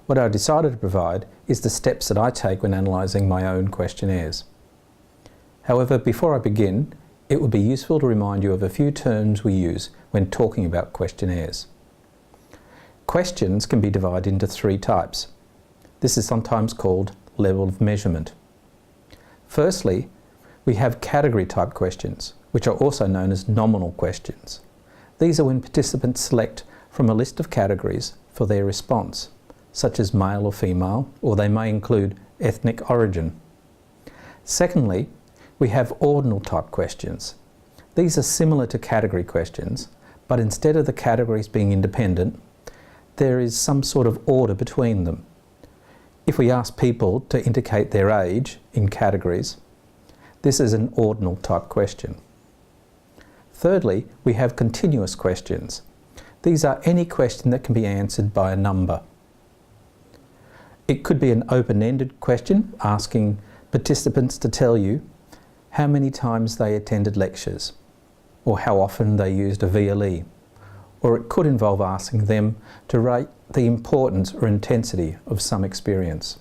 what I decided to provide is the steps that I take when analysing my own questionnaires. However, before I begin, it would be useful to remind you of a few terms we use when talking about questionnaires. Questions can be divided into three types. This is sometimes called level of measurement. Firstly, we have category type questions, which are also known as nominal questions. These are when participants select from a list of categories for their response, such as male or female, or they may include ethnic origin. Secondly, we have ordinal type questions. These are similar to category questions, but instead of the categories being independent, there is some sort of order between them. If we ask people to indicate their age in categories, this is an ordinal type question. Thirdly, we have continuous questions. These are any question that can be answered by a number. It could be an open-ended question asking participants to tell you how many times they attended lectures, or how often they used a VLE. Or it could involve asking them to rate the importance or intensity of some experience.